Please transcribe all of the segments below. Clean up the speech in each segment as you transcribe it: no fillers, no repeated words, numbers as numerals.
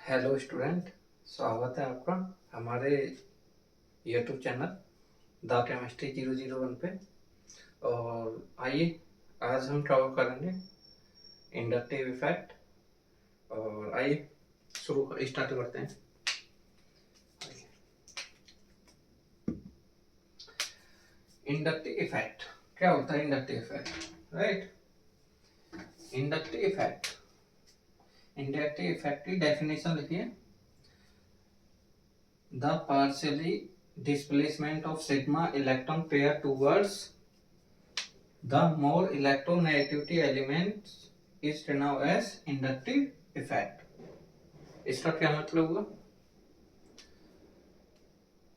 Hello student, स्वागत है आपका हमारे यूट्यूब चैनल द केमिस्ट्री 001 पे। और आइए आज हम कवर करेंगे इंडक्टिव इफेक्ट। और आइए शुरू स्टार्ट करते हैं। इंडक्टिव इफेक्ट क्या होता है? Inductive effect, right. Inductive effect की डेफिनेशन लिखिए। The partially displacement of sigma electron pair towards the more electronegativity element is known as inductive effect. इसका क्या मतलब हुआ?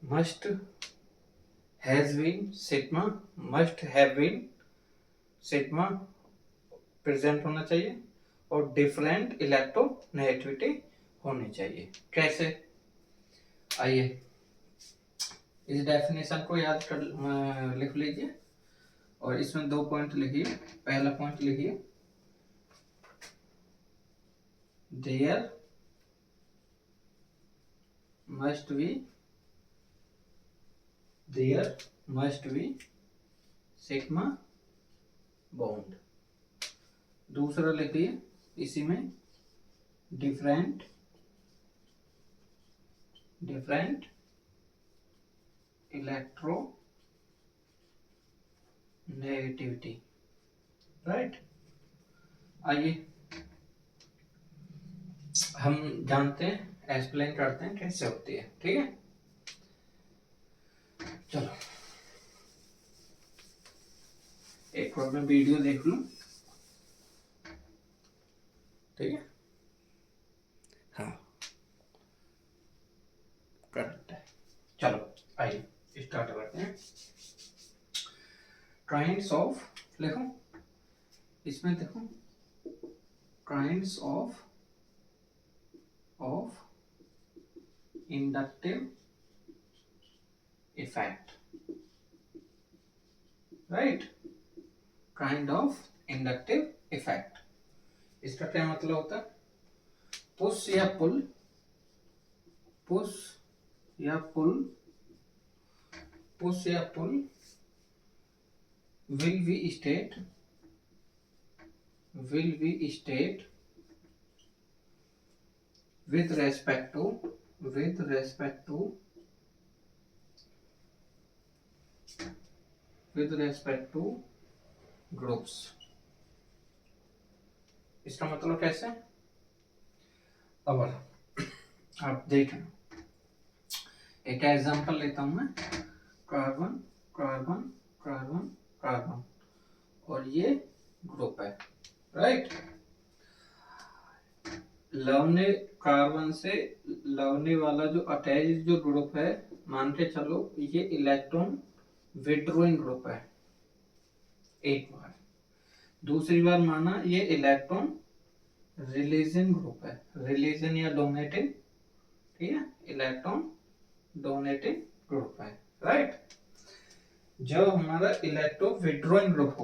must have been sigma present होना चाहिए और डिफरेंट इलेक्ट्रोनेगेटिविटी होनी चाहिए। कैसे? आइए इस डेफिनेशन को याद कर लिख लीजिए और इसमें 2 पॉइंट लिखिए। पहला पॉइंट लिखिए, there must be sigma bond. दूसरा लिखिए इसी में डिफरेंट इलेक्ट्रो नेगेटिविटी, राइट। आइए हम जानते हैं, एक्सप्लेन करते हैं कैसे होती है। ठीक है, चलो एक बार मैं वीडियो देख लूं। ठीक है, हाँ करेक्ट है। चलो आइए स्टार्ट करते हैं। काइंड्स ऑफ लिखो, इसमें देखो kinds of inductive effect, right. Kind of inductive effect, इसका क्या मतलब होता है? पुश या पुल will be state with respect to groups. इसका मतलब कैसे? अब आप देखें, एक एग्जांपल लेता हूं मैं। कार्बन कार्बन कार्बन कार्बन और ये ग्रुप है, राइट। लवने कार्बन से लवने वाला जो अटैच जो ग्रुप है, मान के चलो ये इलेक्ट्रॉन विड्रॉइंग ग्रुप है एक बार। दूसरी बार माना ये इलेक्ट्रॉन रिलीजिंग ग्रुप है, रिलीजिंग या डोनेटिंग। ठीक है, इलेक्ट्रॉन डोनेटिंग ग्रुप है, राइट। जब हमारा इलेक्ट्रॉन विड्रॉइंग ग्रुप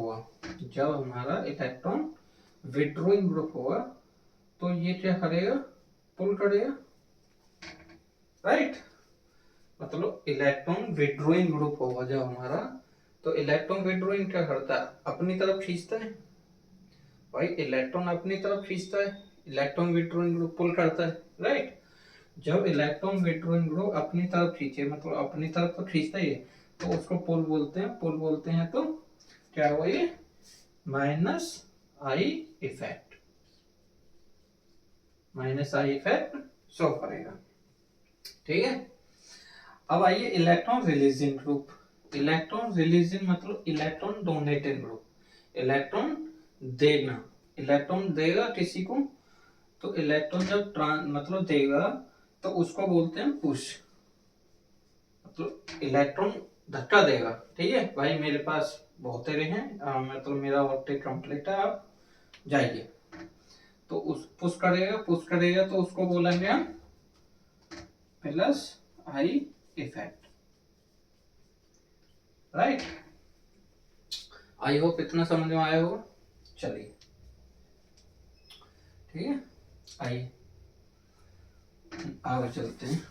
होगा तो ये क्या करेगा? पुल करेगा, राइट। मतलब इलेक्ट्रॉन विड्रॉइंग ग्रुप होगा जब हमारा, तो इलेक्ट्रॉन विड्रॉइंग क्या करता है? अपनी तरफ खींचता है। भाई इलेक्ट्रॉन अपनी तरफ खींचता है, इलेक्ट्रॉन विड्रॉइंग ग्रुप पुल करता है, राइट। जब इलेक्ट्रॉन विड्रॉइंग ग्रुप अपनी तरफ खींचे, मतलब अपनी तरफ तो खींचता ही है, तो उसको पुल बोलते हैं। तो क्या हुआ ये? माइनस आई इफेक्ट शो करेगा। ठीक है, अब आइए electron releasing group. Electron releasing मतलब इलेक्ट्रॉन डोनेटिंग ग्रुप। इलेक्ट्रॉन देगा किसी को, तो इलेक्ट्रॉन जब मतलब देगा तो उसको बोलते हैं पुश। मतलब इलेक्ट्रॉन धक्का देगा। ठीक है भाई, मेरे पास बहुत तेरे हैं, मतलब मेरा वर्क कंप्लीट है, आप जाइए। तो उस पुश करेगा तो उसको बोलेंगे हम plus I effect, right. I hope इतना समझ में आया होगा। चलिए ठीक है, आइए आगे चलते हैं।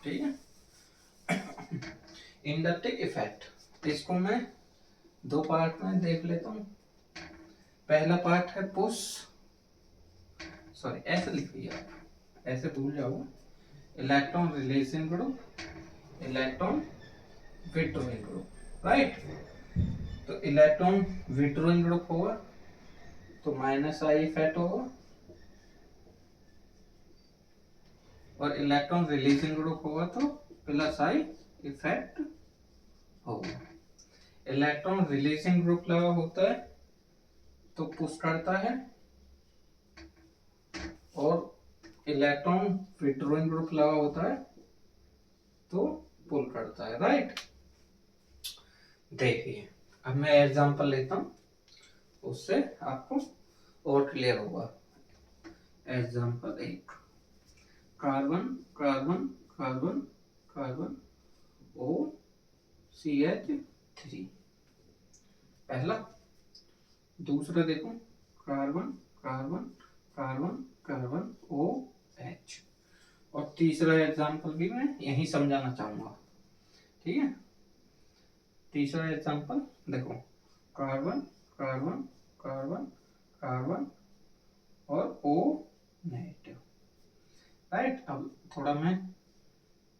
ठीक है, इंडक्टिव इफेक्ट, इसको मैं दो पार्ट में देख लेता हूँ। पहला पार्ट है पुश, सॉरी ऐसे लिखिए आप, ऐसे भूल जाओ, electron releasing group, electron withdrawing group, right. तो इलेक्ट्रॉन विथड्रॉइंग ग्रुप होगा तो माइनस आई इफेक्ट होगा, और इलेक्ट्रॉन रिलीजिंग ग्रुप होगा तो प्लस आई इफेक्ट होगा। इलेक्ट्रॉन रिलीजिंग ग्रुप लगा होता है तो पुश करता है, और इलेक्ट्रॉन विथड्रॉइंग ग्रुप लगा होता है तो पुल करता है, राइट। देखिए अब मैं एग्जांपल लेता हूं, उससे आपको और क्लियर होगा। Example 1, carbon carbon carbon carbon O CH3, पहला। दूसरा देखो, carbon carbon carbon carbon OH, और तीसरा एग्जांपल भी मैं यही समझाना चाहूंगा। ठीक है, तीसरा एग्जांपल देखो, कार्बन कार्बन कार्बन कार्बन और O नेगेटिव, राइट। अब थोड़ा मैं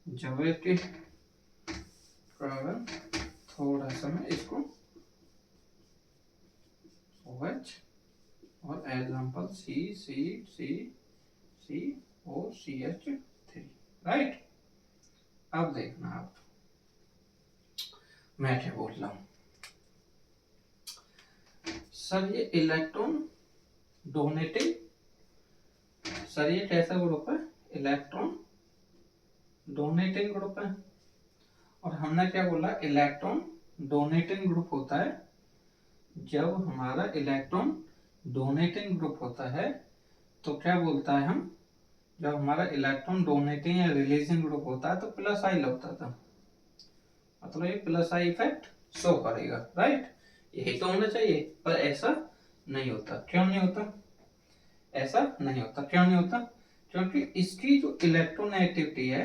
जगह के कारण थोड़ा सा मैं इसको OH और एग्जांपल COCH3, राइट। अब देखना आप मैं क्या बोल रहा हूं। सर ये इलेक्ट्रॉन डोनेटिंग, सर ये कैसा ग्रुप है, इलेक्ट्रॉन डोनेटिंग ग्रुप है। और हमने क्या बोला, इलेक्ट्रॉन डोनेटिंग ग्रुप होता है जब हमारा इलेक्ट्रॉन डोनेटिंग ग्रुप होता है तो क्या बोलता है हम, जब हमारा इलेक्ट्रॉन डोनेटिंग या रिलीजिंग ग्रुप होता है तो प्लस आई लगता था, मतलब ये प्लस आई इफेक्ट शो करेगा, राइट। यही तो होना चाहिए, पर ऐसा नहीं होता। क्यों नहीं होता, ऐसा नहीं होता, क्यों नहीं होता, क्योंकि इसकी जो इलेक्ट्रोनेगेटिविटी है,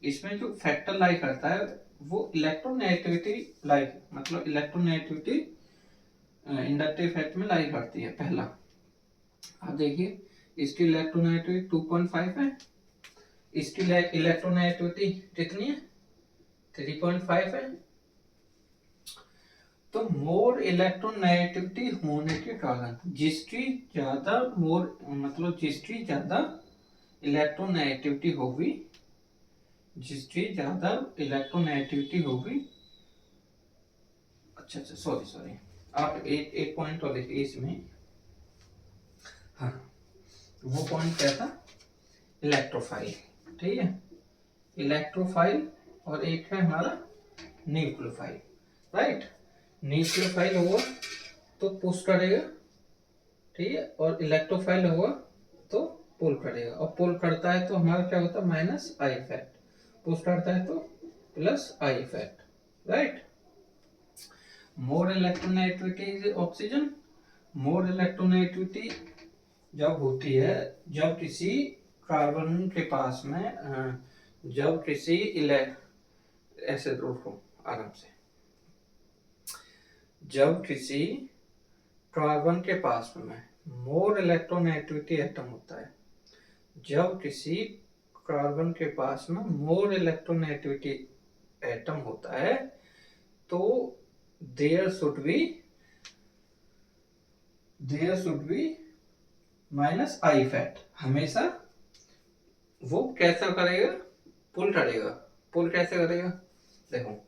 इसमें जो फैक्टर लाई करता है वो इलेक्ट्रोनेगेटिविटी लाई, मतलब इलेक्ट्रोनेगेटिविटी इंडक्टिव इफेक्ट में लाई करती है, पहला। अब देखिए इसकी इलेक्ट्रोनेगेटिविटी 2.5 है, इसकी इलेक्ट्रोनेगेटिविटी कितनी है, 3.5 है। तो मोर इलेक्ट्रोनेगेटिविटी होने के कारण जिसकी ज्यादा मोर, मतलब जिसकी ज्यादा इलेक्ट्रोनेगेटिविटी होगी, जिसकी ज्यादा इलेक्ट्रोनेगेटिविटी होगी, अच्छा सॉरी आप एक पॉइंट और देखिए इसमें, हाँ वो पॉइंट क्या था, इलेक्ट्रोफाइल, ठीक है, इलेक्ट्रोफाइल, और एक है हमारा न्यूक्लियोफाइल, राइट। न्यूक्लियोफाइल होगा तो पुश करेगा, ठीक है, और इलेक्ट्रोफाइल होगा तो पुल करेगा, और पुल करता है तो हमारा क्या होता है, माइनस आई इफेक्ट, पुश करता है तो plus I effect, right. More electronegativity is oxygen, more electronegativity जब होती है जब किसी कार्बन के पास में जब किसी ऐसे देखो आराम से, जब किसी कार्बन के पास में मोर इलेक्ट्रोनेगेटिविटी एटम होता है, जब किसी कार्बन के पास में मोर इलेक्ट्रोनेगेटिविटी एटम होता है तो there should be minus I effect, हमेशा वो कैसा करेगा, पुल करेगा। पुल कैसे करेगा, देखो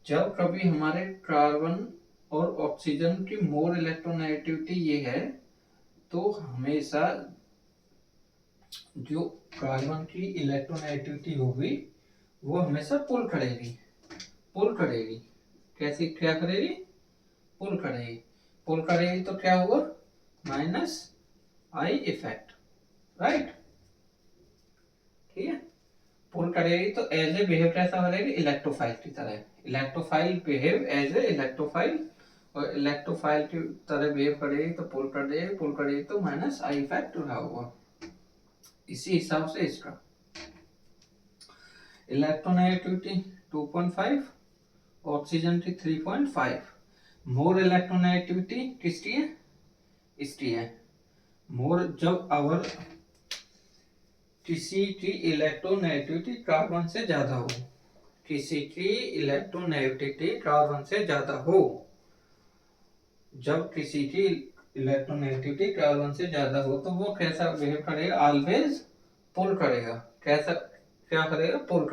जब कभी हमारे कार्बन और ऑक्सीजन की मोर इलेक्ट्रोनेगेटिविटी ये है तो हमेशा जो कार्बन की इलेक्ट्रोनेगेटिविटी होगी वो हमेशा पुल करेगी, पुल करेगी। कैसे, क्या करेगी, पुल करेगी। पुल करेगी तो क्या होगा, माइनस आई इफेक्ट, राइट। ठीक है, पुल करेगी तो एज ए बिहेव कैसा करेगी, इलेक्ट्रोफाइल की तरह। Electrophile behave as a electrophile और इलेक्ट्रोफाइल की तरह बिहेव करेगी तो पुल करेगी तो माइनस आई इफेक्ट रहा होगा। इसी हिसाब से इसका इलेक्ट्रोनेगेटिविटी 2.5, ऑक्सीजन की 3.5। मोर इलेक्ट्रोनेगेटिविटी किसकी है? इसकी है। मोर जब अवर किसी की इलेक्ट्रोनेगेटिविटी कार्बन से ज्यादा हो, किसी की इलेक्ट्रोनेगेटिविटी कार्बन से ज्यादा हो, जब किसी की इलेक्ट्रोनेगेटिविटी कार्बन से ज्यादा हो तो वो कैसा बिहेव करेगा? ऑलवेज पुल करेगा। कैसा क्या करेगा? पुल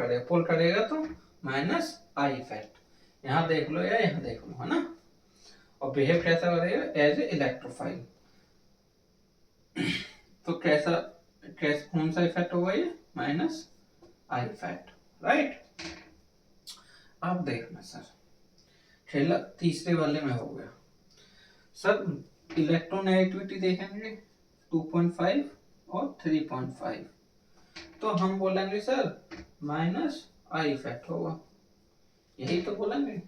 करेगा तो माइनस आई इफेक्ट। यहाँ देख लो या यहाँ देख लो, है ना। और बिहेव कैसा करेगा? As a electrophile. तो कैसा कौन सा इफेक्ट होगा ये? Minus I effect, right. अब देखना सर, तीसरे वाले में हो गया सर। इलेक्ट्रोनेगेटिविटी देखेंगे 2.5 और 3.5, तो हम बोलेंगे सर माइनस आई इफेक्ट होगा, यही तो बोलेंगे।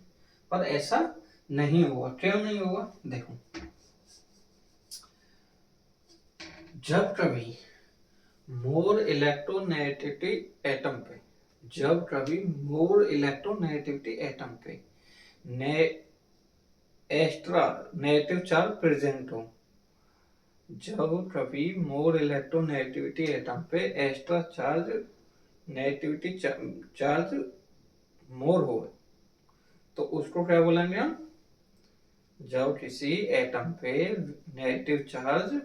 पर ऐसा नहीं होगा। क्यों नहीं होगा? देखो, जब कभी मोर इलेक्ट्रोनेगेटिविटी एटम पे, जब कभी मोर इलेक्ट्रोनेगेटिविटी एटम पे एक्स्ट्रा नेगेटिव चार्ज प्रेजेंट हो, जब कभी मोर इलेक्ट्रोनेगेटिविटी एटम पे extra charge negativity charge more हो, तो उसको क्या बोलेंगे हम? जब किसी एटम पे नेगेटिव चार्ज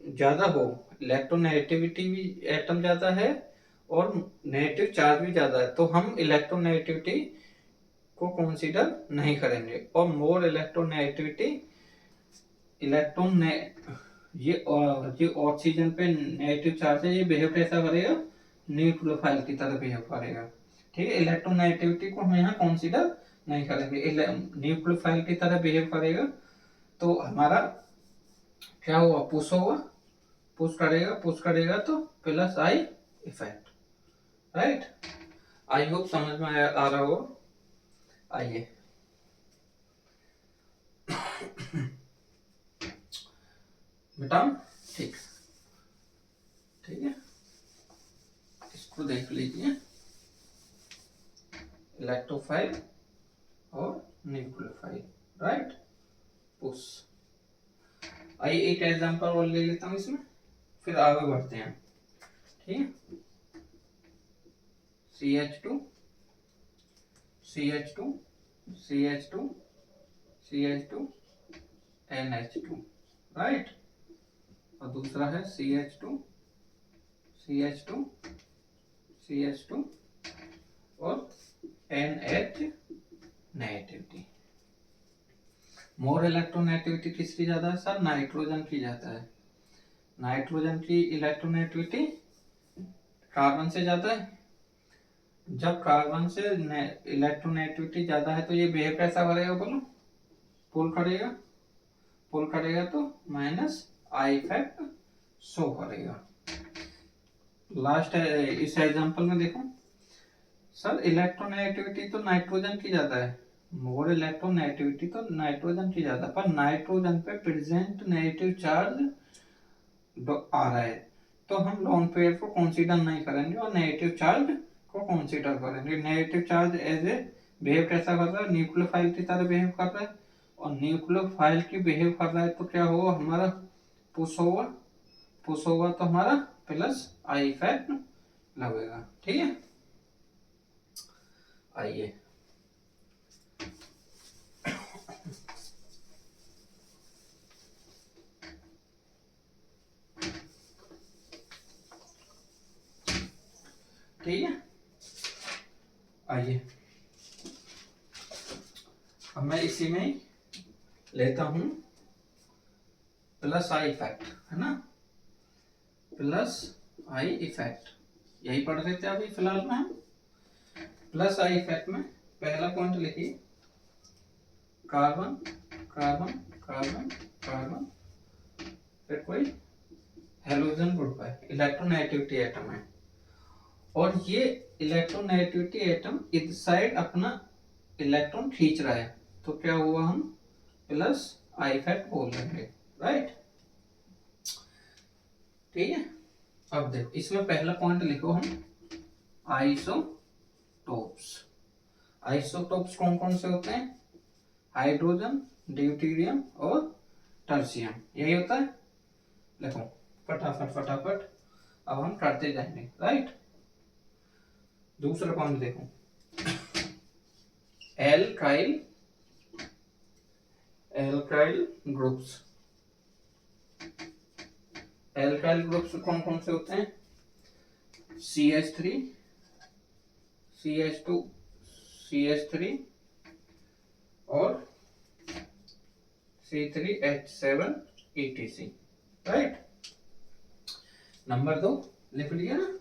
ज्यादा हो, इलेक्ट्रोनेगेटिविटी भी एटम ज्यादा है और नेगेटिव चार्ज भी ज्यादा है, तो हम इलेक्ट्रोनेगेटिविटी को कंसीडर नहीं करेंगे। और मोर इलेक्ट्रोनेगेटिविटी इलेक्ट्रॉन ने ये ऑक्सीजन पे नेगेटिव चार्ज है, ये बिहेव कैसा करेगा? न्यूक्लियोफाइल की तरह बिहेव करेगा। ठीक है, इलेक्ट्रोनेगेटिविटी को हम यहाँ कंसीडर नहीं करेंगे, न्यूक्लियोफाइल की तरह बिहेव करेगा। तो हमारा क्या हुआ? पुश होगा, पुश करेगा तो plus I effect, right. I hope समझ में आ रहा हो। आइए बेटा, ठीक है, इसको देख लीजिए, इलेक्ट्रोफाइल और न्यूक्लियोफाइल, राइट। पुश। आइए एक एग्जांपल और ले लेता हूं इसमें, फिर आगे बढ़ते हैं। ठीक है, CH2 CH2 CH2 CH2 NH2, right. और दूसरा है CH2 CH2 CH2 और NH नेगेटिविटी। मोर इलेक्ट्रोनेगेटिविटी किसकी ज्यादा है सर? नाइट्रोजन की ज्यादा है। नाइट्रोजन की इलेक्ट्रोनेगेटिविटी कार्बन से ज्यादा है। जब कार्बन से इलेक्ट्रोनेगेटिविटी ज्यादा है तो ये बिहेव कैसा करेगा? बोलो, पुल करेगा तो माइनस आई इफेक्ट शो करेगा। लास्ट इस एग्जांपल में देखो सर, इलेक्ट्रोनेगेटिविटी तो नाइट्रोजन की ज्यादा है, मोर इलेक्ट्रोनेगेटिविटी तो नाइट्रोजन की ज्यादा, पर नाइट्रोजन पे प्रेजेंट नेगेटिव चार्ज आ रहा है, तो हम लोन पेयर को कंसीडर नहीं करेंगे और नेगेटिव चार्ज को कंसीडर करेंगे। Negative charge as a behave कैसा कर रहा है? न्यूक्लियोफाइल की तरह बिहेव कर रहा है, और न्यूक्लियोफाइल की बिहेव कर रहा है तो क्या होगा? हमारा पुश होगा तो हमारा प्लस आई इफेक्ट लगेगा। ठीक है, आइए ठीक है, आइए अब मैं इसी में लेता हूं प्लस आई इफेक्ट, है ना, प्लस आई इफेक्ट, यही पढ़ रहे थे अभी फिलहाल में हम। प्लस आई इफेक्ट में पहला पॉइंट लिखिए, कार्बन कार्बन कार्बन कार्बन, फिर कोई हेलोजन ग्रुप है, इलेक्ट्रोनेगेटिविटी एटम है, और ये इलेक्ट्रोनेगेटिविटी एटम इस साइड अपना इलेक्ट्रॉन खींच रहा है, तो क्या हुआ, हम प्लस आई फैक्ट बोल लेंगे, राइट। ठीक है, अब देखो इसमें पहला पॉइंट लिखो हम आइसोटोप्स। आइसोटोप्स कौन कौन से होते हैं? हाइड्रोजन, ड्यूटेरियम और टर्शियम, यही होता है। देखो फटाफट फटाफट अब हम करते जाएंगे, राइट। दूसरा पॉइंट देखो, एल्काइल ग्रुप्स। एल्काइल ग्रुप्स कौन कौन से होते हैं? CH3, CH2, CH3 और C3H7 ETC, राइट। नंबर 2 लिख लिया ना।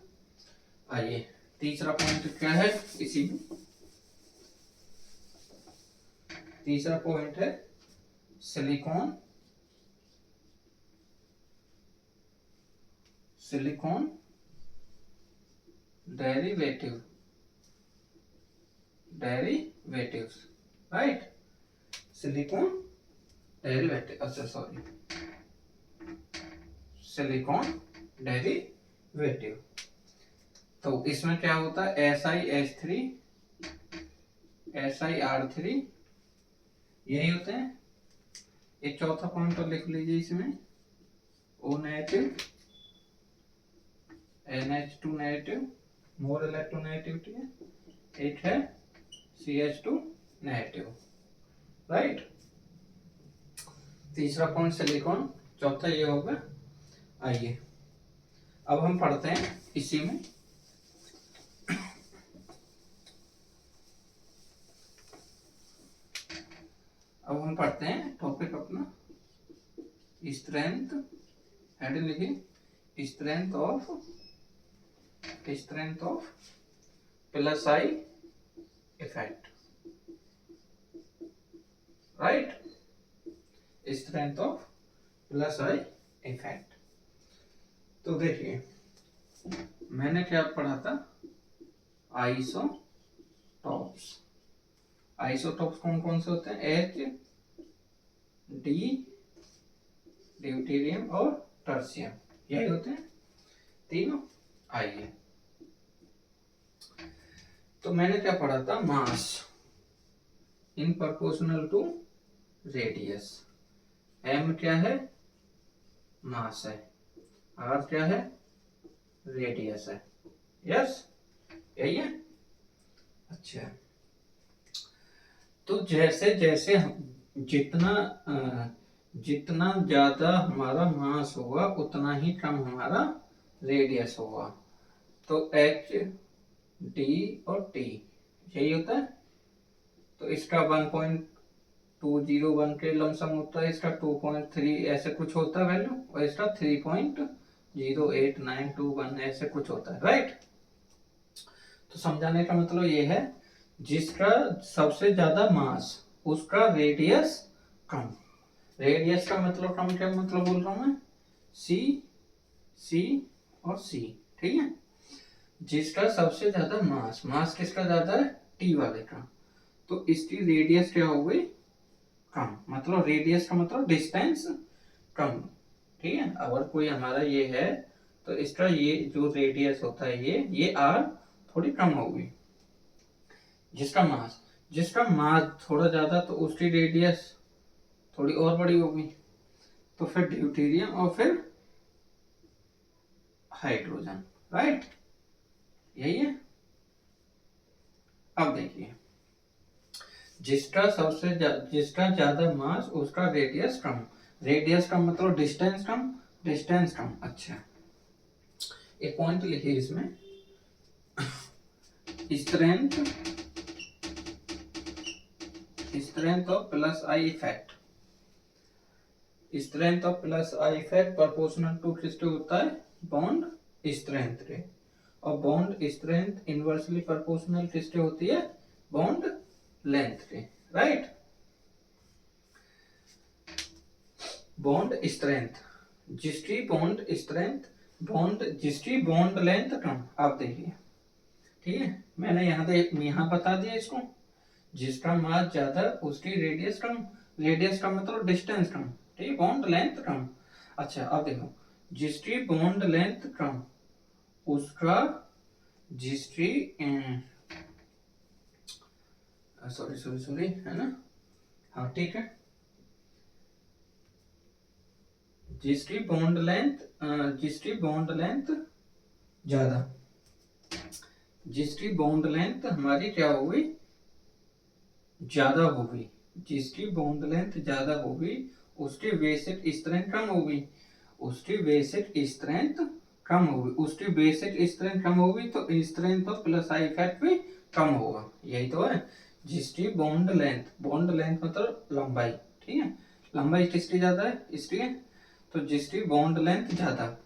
आइए तीसरा पॉइंट क्या है इसी में, तीसरा पॉइंट है silicon derivatives, right. Silicon derivative, अच्छा सॉरी, सिलिकॉन डेरिवेटिव। तो इसमें क्या होता है, SiH3, SiR3, यही होते हैं। एक चौथा पॉइंट तो लिख लीजिए इसमें, O नेगेटिव, NH2 नेगेटिव, मोर इलेक्ट्रोनेगेटिविटी है। एक है CH2 नेगेटिव, राइट। तीसरा पॉइंट सिलिकॉन, चौथा ये होगा। आइए अब हम पढ़ते हैं इसी में, अब हम पढ़ते हैं टॉपिक अपना स्ट्रेंथ, हेडिंग लिखिए strength of plus I effect, right. Strength of plus I effect. तो देखिए मैंने क्या पढ़ा था, आइसोटॉप्स। आइसोटॉप्स कौन कौन से होते हैं? H, D, ड्यूटेरियम और टर्शियम, यही होते हैं तीनों। आइए तो मैंने क्या पढ़ा था, मास इन प्रोपोर्शनल टू रेडियस। M क्या है? मास है। R क्या है? रेडियस है। यस, यही है। अच्छा, तो जैसे जैसे जितना ज्यादा हमारा मास होगा उतना ही कम हमारा रेडियस होगा। तो H, D और T यही होता है। तो इसका 1.201 के लमसम होता है, इसका 2.3 ऐसे कुछ होता है वैल्यू, और इसका 3.08921 ऐसे कुछ होता है, राइट। तो समझाने का मतलब ये है, जिसका सबसे ज्यादा मास उसका रेडियस कम। रेडियस का मतलब कम, क्या मतलब बोल रहा हूं मैं, C और C, ठीक है। जिसका सबसे ज्यादा मास किसका ज्यादा है? T वाले का। तो इसकी रेडियस क्या हो गई? कम। मतलब रेडियस का मतलब डिस्टेंस कम, ठीक है। अगर कोई हमारा ये है तो इसका ये जो रेडियस होता है ये R थोड़ी कम होगी। जिसका मास थोड़ा ज्यादा तो उसकी रेडियस थोड़ी और बड़ी होगी। तो फिर ड्यूटेरियम और फिर हाइड्रोजन, राइट, यही है। अब देखिए, जिसका ज्यादा मास उसका रेडियस कम। रेडियस का मतलब डिस्टेंस कम। अच्छा, एक पॉइंट लिखिए इसमें, strength of plus I effect. Strength of plus I effect proportional to किसके होता है? बॉन्ड स्ट्रेंथ के। और बॉन्ड स्ट्रेंथ इनवर्सली प्रोपोर्शनल किसके होती है? बॉन्ड लेंथ के, राइट। बॉन्ड स्ट्रेंथ, जिसकी बॉन्ड लेंथ कम। आप देखिए, ठीक है, मैंने यहाँ बता दिया इसको, जिसका मास ज्यादा उसकी रेडियस कम। रेडियस कम मतलब डिस्टेंस कम, ठीक है, बॉन्ड लेंथ कम। अच्छा अब देखो, जिसकी बॉन्ड लेंथ कम उसका, जिसकी सॉरी सॉरी सॉरी, है ना, हाँ ठीक है, जिसकी बॉन्ड लेंथ, जिसकी बॉन्ड लेंथ ज्यादा, जिसकी बॉन्ड लेंथ हमारी क्या होगी, ज्यादा होगी, जिसकी बॉन्ड लेंथ ज्यादा होगी उसकी बेसिक स्ट्रेंथ कम होगी, उसकी बेसिक स्ट्रेंथ कम होगी, उसकी बेसिक स्ट्रेंथ कम होगी तो strength of plus I effect भी कम होगा, यही तो है। जिसकी बॉन्ड लेंथ, बॉन्ड लेंथ मतलब लंबाई, ठीक है, लंबाई किसकी ज्यादा है इसलिए, तो जिसकी बॉन्ड लेंथ ज्यादा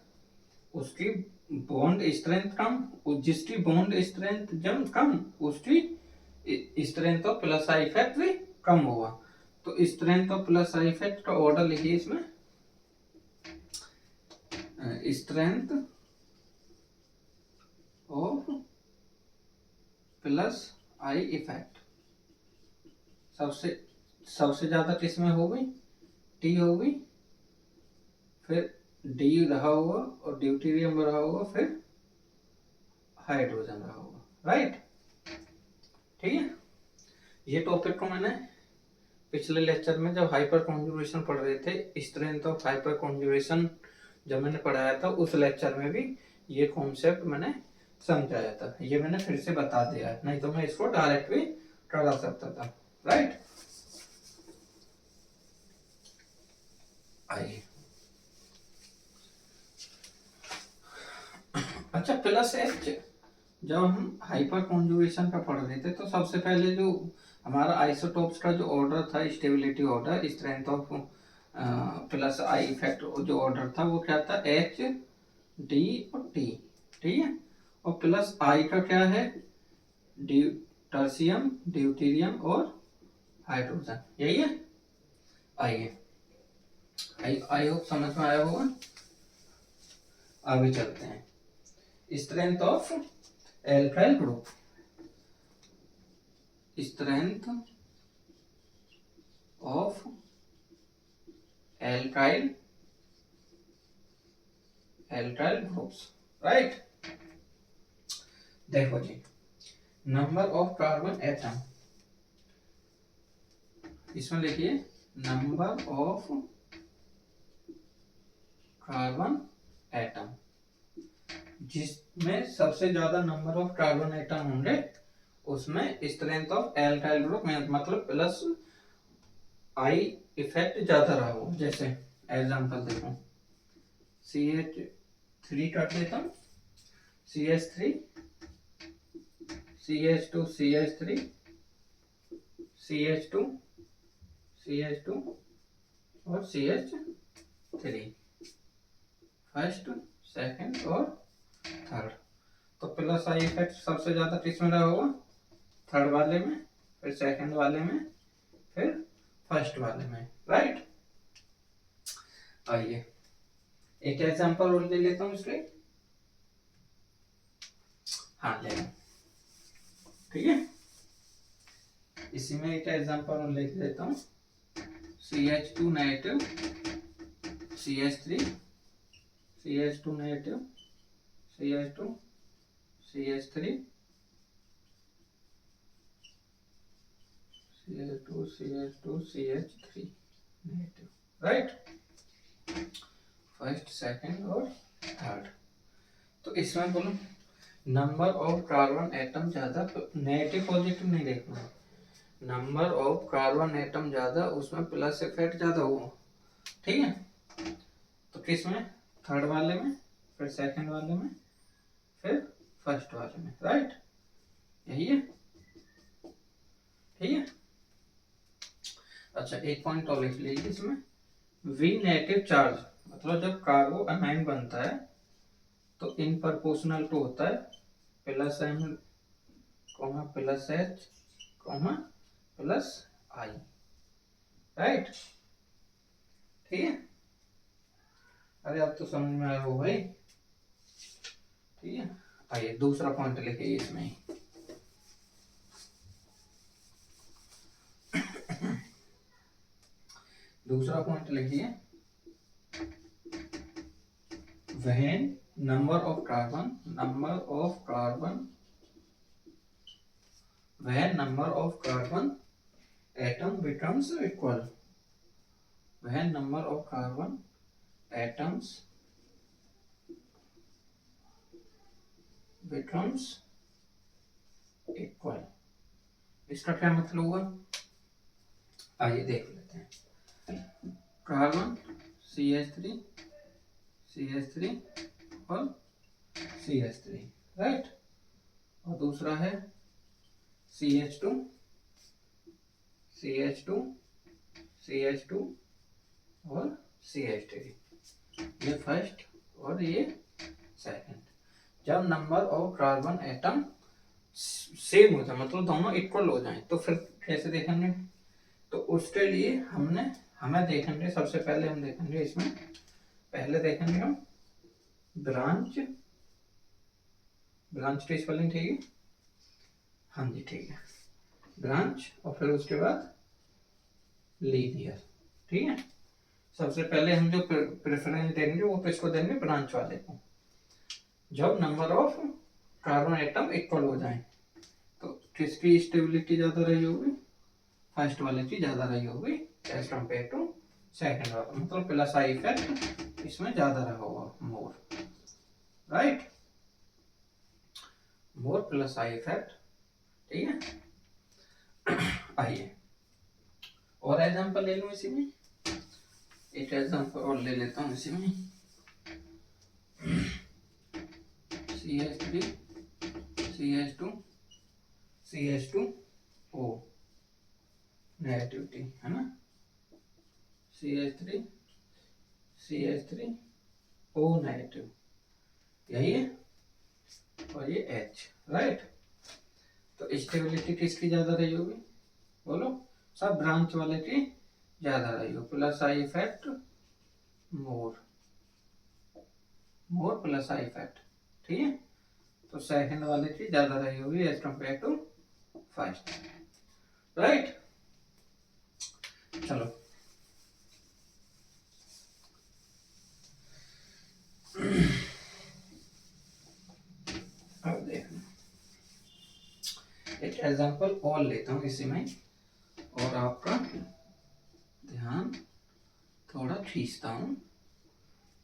उसकी बॉन्ड स्ट्रेंथ कम, और जिसकी बॉन्ड स्ट्रेंथ जब कम उसकी strength of plus I effect भी कम होगा। तो strength of plus I effect का ऑर्डर लिखिए इसमें, strength of plus I effect सबसे सबसे ज्यादा किसमें होगी, टी होगी, फिर डी रहा होगा और ड्यूटेरियम रहा होगा, फिर हाइड्रोजन रहा होगा, राइट, ठीक है। ये टॉपिक को मैंने पिछले लेक्चर में जब हाइपर कॉन्जुगेशन पढ़ रहे थे, स्ट्रेंथ ऑफ हाइपर कॉन्जुगेशन जब मैंने पढ़ाया था उस लेक्चर में भी ये कॉन्सेप्ट मैंने समझाया था, ये मैंने फिर से बता दिया है, नहीं तो मैं इसको डायरेक्ट भी करा सकता था, राइट। आइए, अच्छा प्लस एच, जब हम हाइपर कॉन्जुगेशन का पढ़ रहे थे तो सबसे पहले जो हमारा आइसोटोप्स का जो ऑर्डर था, stability order, strength of plus I effect जो ऑर्डर था वो क्या था, एच डी और टी, ठीक है, और प्लस आई का क्या है, टर्सियम, ड्यूटेरियम और हाइड्रोजन, यही है। आइए, आई होप समझ में आया होगा, आगे चलते हैं। Strength of alkyl group, strength of alkyl alkyl groups, right. देखो जी, नंबर ऑफ कार्बन एटम, इसमें लिखिए नंबर ऑफ कार्बन एटम, जिसमें सबसे ज्यादा नंबर ऑफ कार्बन एटम होंगे उसमें स्ट्रेंथ ऑफ एल्काइल ग्रुप में मतलब प्लस आई इफेक्ट ज्यादा रहा हो। जैसे एग्जांपल देखो, CH3 काट देता हूँ, CH3, CH2, CH3, CH2, CH2 और CH3, फर्स्ट, सेकंड और थर्ड। तो प्लस आई इफेक्ट सबसे ज्यादा किसमें रहा होगा, थर्ड वाले में, फिर सेकंड वाले में, फिर फर्स्ट वाले में, राइट। आइए एक एग्जांपल और ले लेता हूँ इसके, हाँ ले लो, ठीक है, इसी में एक एग्जांपल और लिख देता हूँ, CH2 negative, CH3, CH2 negative, CH2, CH3, CH2, CH2, CH3 negative, right, first, second और थर्ड। तो इसमें बोलो नंबर ऑफ कार्बन एटम ज्यादा, नेगेटिव पॉजिटिव नहीं देखना, नंबर ऑफ कार्बन एटम ज्यादा उसमें प्लस इफेक्ट ज्यादा होगा, ठीक है। तो किस में, थर्ड वाले में, फिर सेकंड वाले में, फिर फर्स्ट वाले में, राइट, यही है, ठीक है। अच्छा एक पॉइंट और लिख लीजिए इसमें, वी नेगेटिव चार्ज मतलब जब कार्बो अनाइन बनता है तो इन प्रोपोर्शनल टू होता है plus M comma plus H comma plus I, right, ठीक है। अरे अब तो समझ में आया हो भाई, ठीक है। आइए दूसरा पॉइंट लिखिए इसमें, दूसरा पॉइंट लिखिए, when number of carbon when number of carbon atom becomes equal, when number of carbon atoms becomes equal, इसका क्या मतलब हुआ, आइए देख लेते हैं। कार्बन CH3 और CH3, राइट, और दूसरा है CH2 और CH3, ये फर्स्ट और ये सेकंड। जब number of carbon atom same हो जाए, मतलब दोनों इक्वल हो जाएं, तो फिर कैसे देखेंगे, तो उसके लिए हमें देखेंगे, सबसे पहले हम देखेंगे इसमें, पहले देखेंगे हम ब्रांच की स्पेलिंग ठीक है, हाँ जी ठीक है, ब्रांच, और फिर उसके बाद लीनियर, ठीक है। सबसे पहले हम जो प्रेफरेंस देंगे वो किसको देंगे, ब्रांच वाले को। जब number of carbon atom equal हो जाए तो किसकी स्टेबिलिटी ज्यादा रही होगी, फर्स्ट वाले की ज्यादा रही होगी एज कम्पेयर टू सेकंड वाला, मतलब प्लस आई इफेक्ट इसमें ज्यादा रहा होगा, more, right, more plus I effect, ठीक है। आइए और एग्जांपल ले लूं इसी में, एक एग्जांपल और ले लेता हूं इसी में, CH3 CH2 CH2O नेगेटिविटी है ना, CH3 CH3O नेगेटिव, यही है, और ये H, राइट। तो स्टेबिलिटी किसकी ज्यादा रही होगी, बोलो, सब ब्रांच वाले की ज्यादा रही हो, plus I effect more plus I effect, ठीक है। तो सेकंड वाले की ज्यादा रही होगी as compare to first, right. चलो अब देखना, एक एग्जांपल और लेता हूं इसी में, और आपका ध्यान थोड़ा खींचता हूं,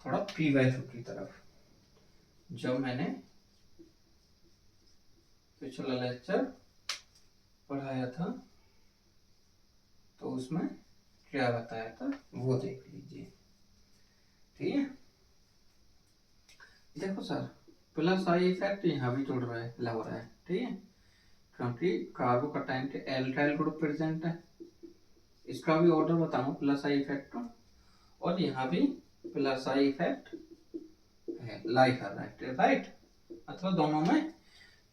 थोड़ा पी वैल्यू की तरफ। जब मैंने पिछला लेक्चर पढ़ाया था तो उसमें क्या बताया था वो देख लीजिए, ठीक है। देखो सर, प्लस आई इफेक्ट यहाँ भी जुड़ रहा है, लग रहा है, ठीक है, क्योंकि कार्बोकैटायन के एल्काइल ग्रुप प्रेजेंट है, इसका भी ऑर्डर बताऊं प्लस आई इफेक्ट, और यहाँ भी प्लस आई इफेक्ट है, लाइक कर रहा है, राइट, मतलब दोनों में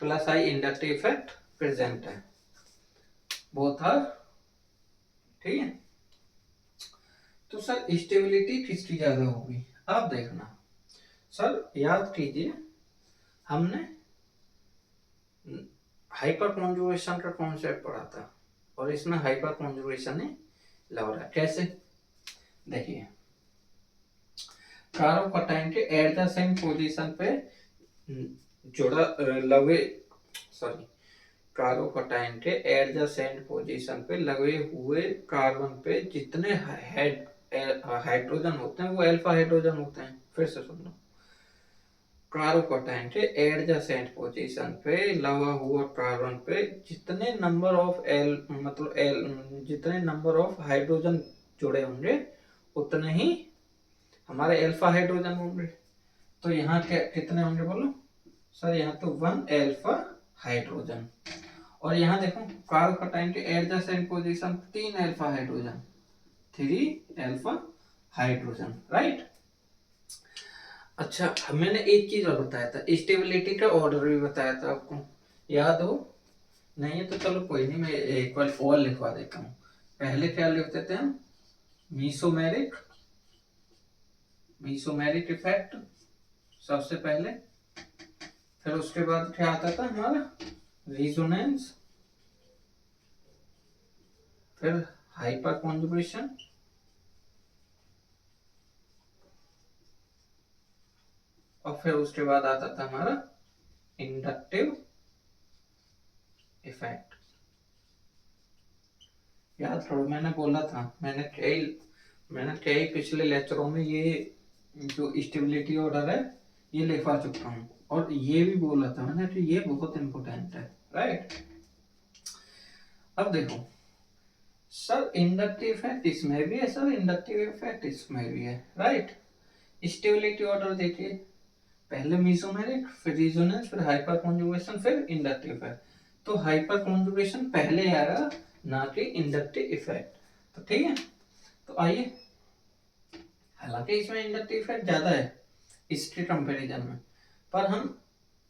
प्लस आई इंडक्टिव इफेक्ट प्रेजेंट है, बोथ आर, ठीक है। तो सर स्टेबिलिटी किसकी ज्यादा होगी, आप देखना सर, याद कीजिए हमने हाइपर कॉन्जुगेशन का कॉन्सेप्ट पढ़ा था, और इसमें हाइपर कॉन्जुगेशन ही लग रहा है, कैसे, देखिए, कार्बोकैटायन के एडजेसेंट पोजीशन पे जुड़ा लगे, सॉरी, कार्बोकैटायन के एडजेसेंट पोजीशन पे लगे हुए कार्बन पे जितने हाइड्रोजन होते हैं वो अल्फा हाइड्रोजन होते हैं। फिर से सुन लो, कार्बोकैटायन के एडजेसेंट पोजीशन पे लगा हुआ कार्बन पे जितने नंबर ऑफ जितने नंबर ऑफ हाइड्रोजन जुड़े होंगे उतने ही हमारे अल्फा हाइड्रोजन होंगे। तो यहाँ के कितने होंगे बोलो सर, यहाँ तो 1 अल्फा हाइड्रोजन, और यहाँ देखो कार्बोकैटायन के adjacent position 3 alpha hydrogen, 3 alpha hydrogen, right. अच्छा, मैंने एक चीज और बताया था, स्टेबिलिटी का ऑर्डर भी बताया था, आपको याद हो, नहीं है तो चलो कोई नहीं, मैं एक बार और लिखवा देता हूँ। पहले क्या लिखते थे हम, मीसोमेरिक इफेक्ट सबसे पहले, फिर उसके बाद क्या आता था हमारा रेजोनेंस, फिर हाइपर कॉन्जुगेशन, और फिर उसके बाद आता था हमारा इंडक्टिव इफेक्ट। याद करो मैंने बोला था, मैंने कई पिछले लेक्चरों में ये जो स्टेबिलिटी ऑर्डर है ये लिखवा चुका हूँ, और ये भी बोला था मैंने कि ये बहुत इंपॉर्टेंट है, राइट। अब देखो सर इंडक्टिव इफेक्ट इसमें भी है, सर इंडक्टिव इफेक्ट इसमें भी है, राइट। स्टेबिलिटी ऑर्डर देखिए, पहले मेसोमेरिक, फिर रेजोनेंस, फिर हाइपर कॉन्जुगेशन, फिर इंडक्टिव इफेक्ट। तो हाइपर कॉन्जुगेशन पहले आएगा, ना कि इंडक्टिव इफेक्ट। तो ठीक है, तो आइए, हालांकि इसमें इंडक्टिव इफेक्ट ज्यादा है इसके कंपैरिजन में, पर हम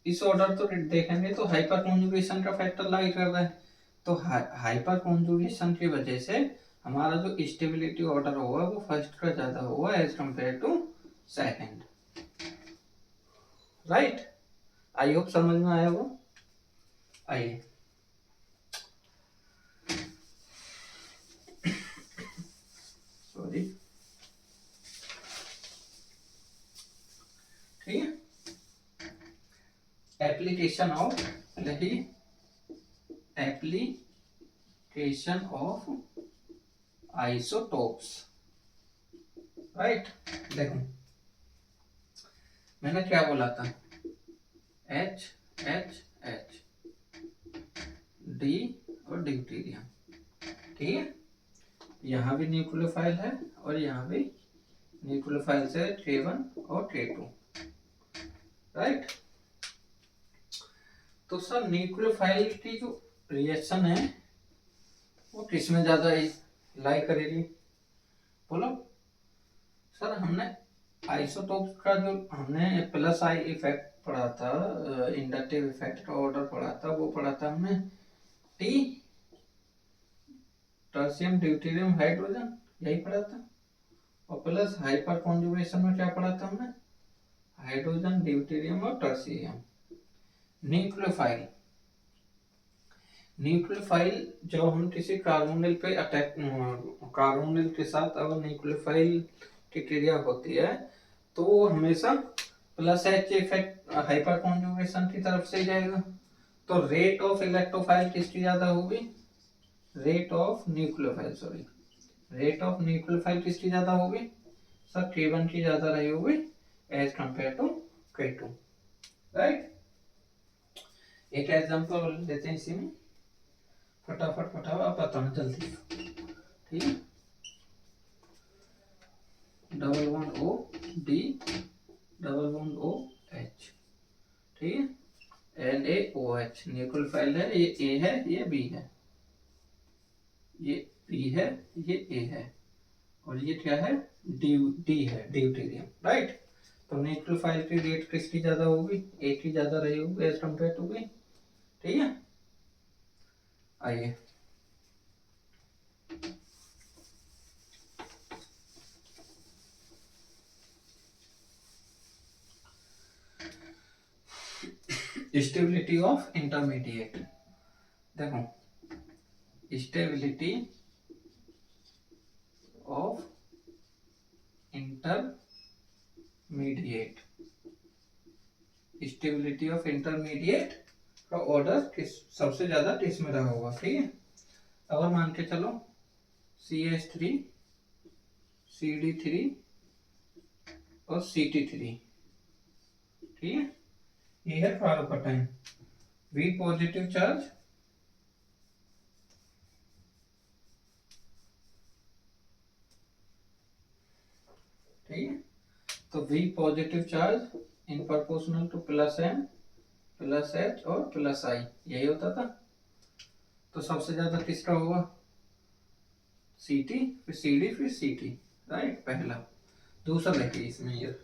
इस ऑर्डर तो देखेंगे तो हाइपर कॉन्जुगेशन का फैक्टर लाइक कर रहा है, तो हाइपर कॉन्जुगेशन की वजह से हमारा जो स्टेबिलिटी ऑर्डर होगा वो फर्स्ट का ज्यादा होगा as compare to second, right. I hope समझ में आया वो। आइए सॉरी, ठीक है। Application of application of isotopes, right. देखो मैंने क्या बोला था, H H H डी और ड्यूटेरियम, ठीक है। यहाँ भी न्यूक्लियोफाइल है और यहाँ भी न्यूक्लियोफाइल से K1 और K2, राइट। तो सर न्यूक्लियोफाइल की जो रिएक्शन है वो किसमें ज्यादा लाई करेगी, बोलो। सर हमने आइसोटोप्स का जो हमने प्लस आई इफेक्ट पढ़ा था, इंडक्टिव इफेक्ट का ऑर्डर पढ़ा था, वो पढ़ा था हमने टी टर्शियम ड्यूटेरियम हाइड्रोजन, यही पढ़ा था। और प्लस हाइपर कॉन्जुगेशन में क्या पढ़ा था हमने, हाइड्रोजन ड्यूटेरियम और टर्शियम। न्यूक्लियोफाइल, न्यूक्लियोफाइल जब हम किसी कार्बोनिल पे अटैक, कार्बोनिल के साथ अगर न्यूक्लियोफाइल की क्रिया होती है तो वो हमेशा plus H effect hyper conjugation की तरफ से जाएगा। तो रेट ऑफ इलेक्ट्रोफाइल किसकी ज्यादा होगी, rate of nucleophile, sorry, rate of nucleophile किसकी ज्यादा होगी, सर K1 की ज्यादा रही होगी as compare to K2, right. एक एग्जांपल लेते हैं इसी में, फटाफट आप बताना जल्दी, ठीक है। Double bond O D double bond O H, ठीक है। NaOH न्यूक्लियोफाइल है, ये A है ये B है, ये B है ये A है, और ये क्या है D है ड्यूटेरियम, राइट। तो न्यूक्लियोफाइल की रेट किसकी ज्यादा होगी, A की ज्यादा रही होगी एज कंपेयर टू B, ठीक है। आइए स्टेबिलिटी ऑफ इंटरमीडिएट, देखो stability of intermediate, stability of intermediate का ऑर्डर किस सबसे ज्यादा किस में रहा होगा, ठीक है। अगर मान के चलो CH3 CD3 और CT3, ठीक है, ये है क्लोरोपेटाइन, V पॉजिटिव चार्ज, ठीक है। तो V positive charge in proportional two plus M plus H और प्लस I, यही होता था। तो सबसे ज्यादा किसका होगा, CT, फिर CD, फिर CT, राइट, पहला। दूसरा देखिए इसमें ये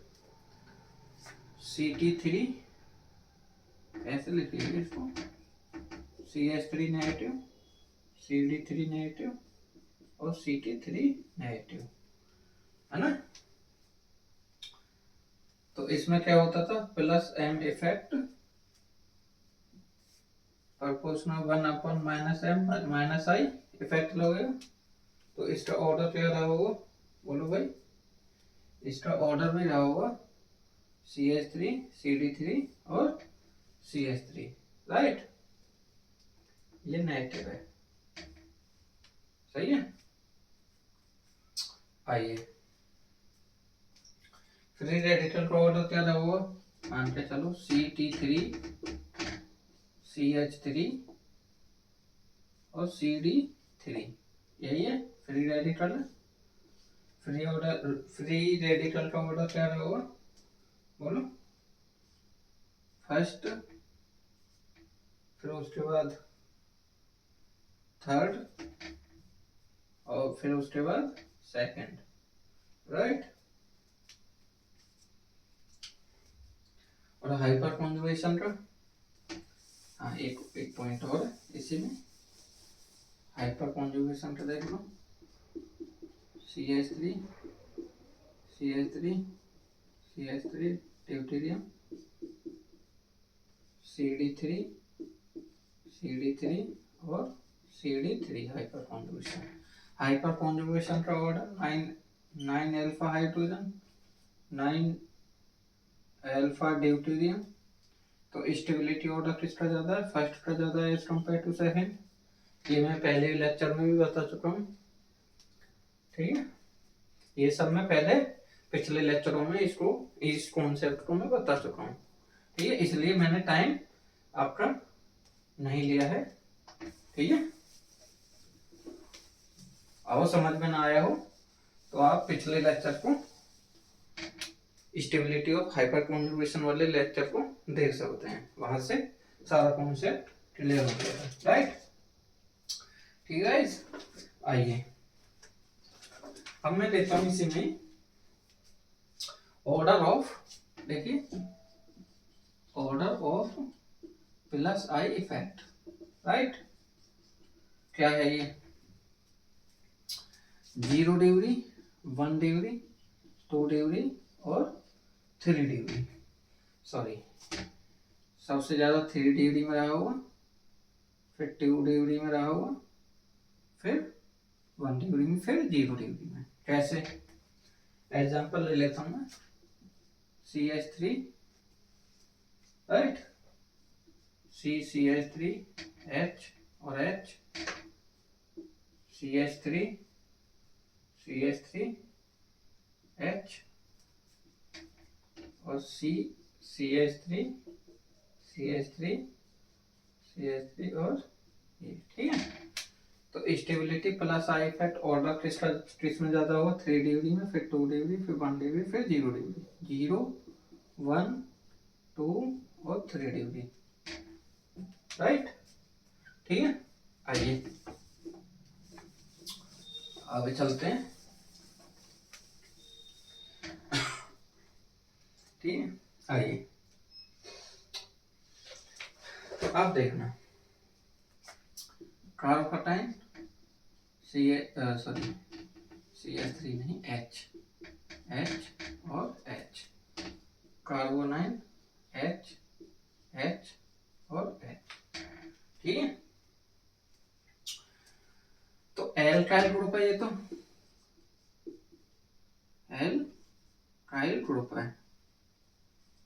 CT3, ऐसे लिखिए इसको, CH3 नेगेटिव, CD3 नेगेटिव और CT3 नेगेटिव, है ना। तो इसमें क्या होता था, plus M effect proportional 1 minus M minus I effect लगेगा। तो इसका ऑर्डर क्या रहा होगा, बोलो भाई, इसका ऑर्डर भी रहा होगा CH3 CD3 और CH3, राइट। ये नेगेटिव है, सही है। आइए फ्री रेडिकल का ऑर्डर क्या होगा, मान के चलो CT3 CH3 और CD3, यही है फ्री रेडिकल। फ्री रेडिकल का ऑर्डर क्या होगा, बोलो। फर्स्ट, फिर उसके बाद थर्ड, और फिर उसके बाद सेकंड, राइट। और हाइपर कॉन्जुगेशन का, हाँ एक पॉइंट और है इसी में, हाइपर कॉन्जुगेशन का देख लो। CH3 CH3 CH3 deuterium, CD3 CD3 और CD3 hyperconjugation. Hyperconjugation का order 9 alpha hydrogen, 9 alpha deuterium. तो स्टेबिलिटी ऑर्डर किसका ज्यादा है, फर्स्ट का ज्यादा है एज कम्पेयर टू सेकंड। ये मैं पहले लेक्चर में भी बता चुका हूँ, ठीक है। ये सब मैं पहले पिछले लेक्चरों में इसको, इस कॉन्सेप्ट को मैं बता चुका हूँ, ठीक है। इसलिए मैंने टाइम आपका नहीं लिया है, ठीक है। अब समझ में ना आया हो तो आप पिछले लेक्चर को, स्टेबिलिटी ऑफ हाइपर कॉन्जुगेशन वाले लेक्चर को देख सकते हैं, वहां से सारा कॉन्सेप्ट क्लियर हो जाएगा, राइट। ठीक है, आइए अब मैं देता हूं इसी में ऑर्डर ऑफ, देखिए order of plus I effect, right. क्या है ये, 0 डिग्री, 1 डिग्री, 2 डिग्री और 3 डिग्री। सॉरी, सबसे ज्यादा 3 डिग्री में रहा होगा, फिर 2 डिग्री में रहा होगा, फिर 1 डिग्री में, फिर 0 डिग्री में। कैसे, एग्जांपल ले लेता हूं मैं, CH3, राइट, CH3 H और H, CH3 CH3 H और CH3 CH3 CH3 और ये, ठीक है। तो stability plus I effect order किसमें ज्यादा होगा, 3 डिग्री में, फिर 2 डिग्री, फिर 1 डिग्री, फिर 0 डिग्री, 0 1 2 और 3 डिग्री, राइट। ठीक है, आइए आगे चलते हैं, ठीक है। आइए तो आप देखना, कार्बोकटाइन सॉरी CH3 नहीं, H और H, कार्बोनाइन H H और H, ठीक है। तो एल्काइल ग्रुप है, ये तो एल्काइल ग्रुप है।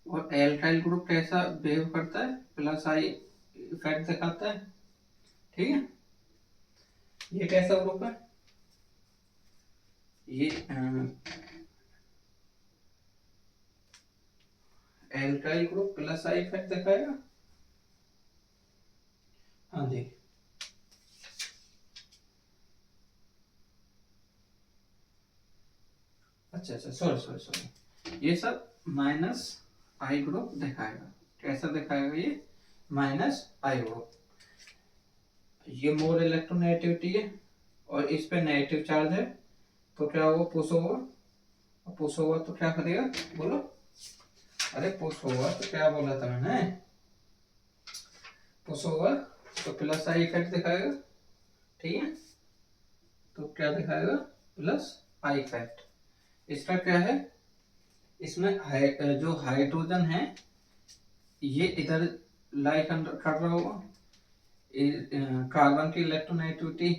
और एल्काइल ग्रुप कैसा बिहेव करता है, प्लस आई इफेक्ट दिखाता है, ठीक है। ये कैसा ग्रुप है, ये alkyl group plus I effect दिखाएगा, हाँ जी। अच्छा सॉरी, ये सब माइनस आई ग्रुप दिखाएगा। कैसा दिखाएगा ये, माइनस आई ग्रुप। ये मोर इलेक्ट्रोनेगेटिविटी है और इस पे नेगेटिव चार्ज है, तो क्या होगा, पुश होगा, पुश होगा तो क्या करेगा, बोलो। अरे पुश होगा तो क्या बोला था मैंने, पुश होगा तो प्लस आई इफेक्ट दिखाएगा, ठीक है। तो क्या दिखाएगा, प्लस आई इफेक्ट। इसका क्या है, इसमें जो हाइड्रोजन है ये इधर लाई कर रहा होगा, कार्बन की इलेक्ट्रोनेगेटिविटी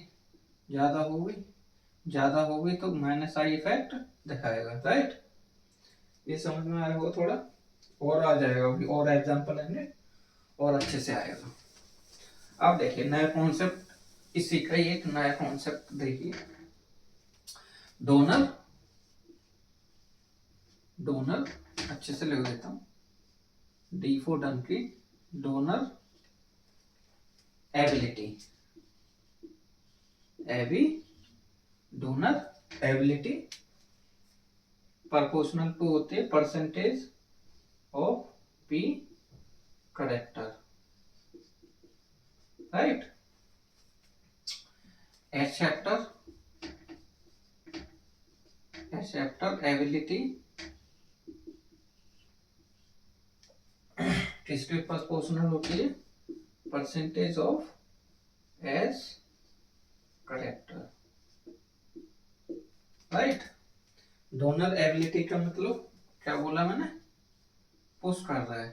ज्यादा होगी तो माइनस आई इफेक्ट दिखाएगा, राइट। ये समझ में आया होगा थोड़ा, और आ जाएगा, अभी और एग्जांपल लेंगे और अच्छे से आएगा। अब देखिए नया कॉन्सेप्ट इसी का ही एक नया कॉन्सेप्ट देखिए, डोनर, डोनर अच्छे से लिख देता हूं, D for donkey, donor ability, AB, donor ability proportional to होते हैं percentage of P character, right. Acceptor, acceptor ability किसके प्रोपोर्शनल होती है, percentage of S character, right. Donor ability का मतलब क्या बोला मैंने, पुश कर रहा है,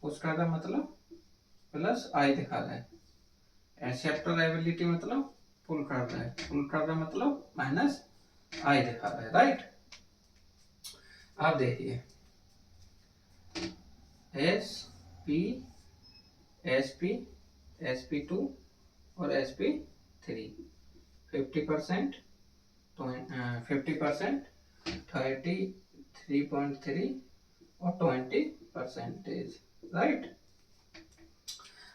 पुश कर रहा मतलब प्लस आई दिखा रहा है। एक्सेप्टर एबिलिटी मतलब पुल कर रहा है, पुल कर रहा है मतलब माइनस आई दिखा रहा है, राइट। अब देखिए S P, S P, S P two और एस पी थ्री, 50%, 50%, 33.3 और 20%, राइट।